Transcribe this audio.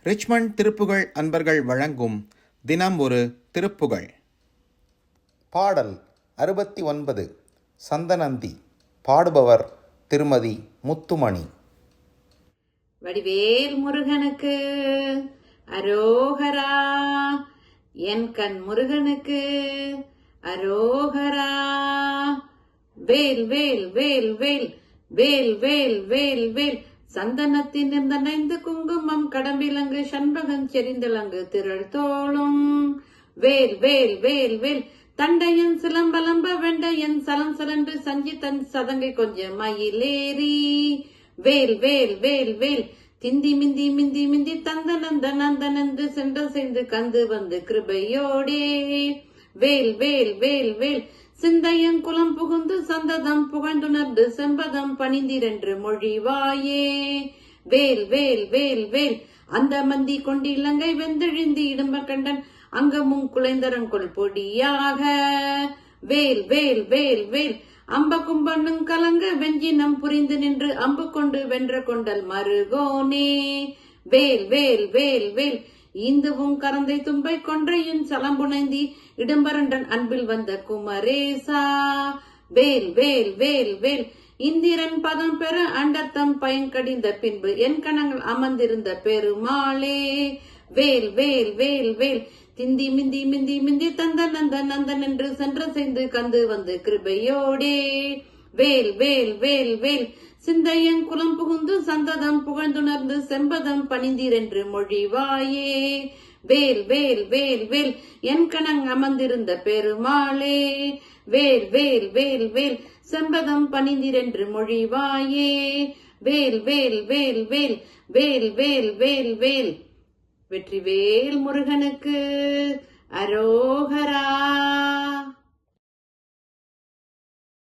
Richmond Thiruppugazh அன்பர்கள் வழங்கும் தினம் ஒரு திருப்புகழ். பாடல் 69. சந்தனந்தி. பாடுபவர் திருமதி முத்துமணி. வடிவேல் முருகனுக்கு அரோகரா, என் கண் முருகனுக்கு அரோகரா. வேல் வேல் வேல் வேல் வேல் வேல் வேல் வேல், சந்தனத்தின் நனைந்து குங்குமம் கடம்பிலங்கு சண்பகம் செறிந்தலங்கு திரள் தோளும். வேல் வேல் வேல் வேல், தண்டையன் சிலம்பலம்ப வெண்டையன் சலம் சலன்று சஞ்சி தன் சதங்கை கொஞ்சம் மயிலேறி. வேல் வேல் வேல் வேல், திந்தி மிந்தி மிந்தி மிந்தி தந்த நந்த நந்தனந்து சென்ற செய்து கந்து வந்து கிருபையோடே. வேல் வேல் வேல் வேல், சிந்தையன் குலம் புகுந்து சந்ததம் புகழ்ந்துணர்ந்து செம்பதம் பணிந்திரென்று மொழிவாயே. வேல் வேல் வேல் வேல், அந்த மந்தி கொண்டிலங்கை வெந்தெழுந்தி இடும்ப கண்டன் அங்கமும் குலைந்தரங்கொள் பொடியாக. வேல் வேல் வேல் வேல், அம்ப கும்பனும் கலங்க வெஞ்சினம் புரிந்து நின்று அம்பு கொண்டு வென்ற கொண்டல் மருகோனே. வேல் வேல் வேல் வேல், இந்துவும் கரந்தை தும்பை கொன்றையின் சலம்புனைந்தி இடம்பரண்டன் அன்பில் வந்த குமரேசா. வேல் வேல் வேல் வேல், இந்திரன் பதம் பெற அண்டத்தம் பயங்கடிந்த பின்பு என் கணங்கள் அமர்ந்திருந்த பெருமாளே. வேல் வேல் வேல் வேல், திந்தி மிந்தி மிந்தி மிந்தி தந்த நந்த நந்தன் என்று சென்ற செய்து கந்து வந்து கிருபையோடே. வேல் வேல் வேல் வேல், சிந்தையன் குலம் புகுந்து சந்ததம் புகழ்ந்துணர்ந்து செம்பதம் பணிந்திரென்று மொழிவாயே. வேல் வேல் வேல் வேல், என் கணங் அமர்ந்திருந்த பெருமாளே. வேல் வேல் வேல் வேல், செம்பதம் பணிந்திரென்று மொழிவாயே. வேல் வேல் வேல் வேல் வேல் வேல் வேல் வேல், வெற்றிவேல் முருகனுக்கு அரோகரா.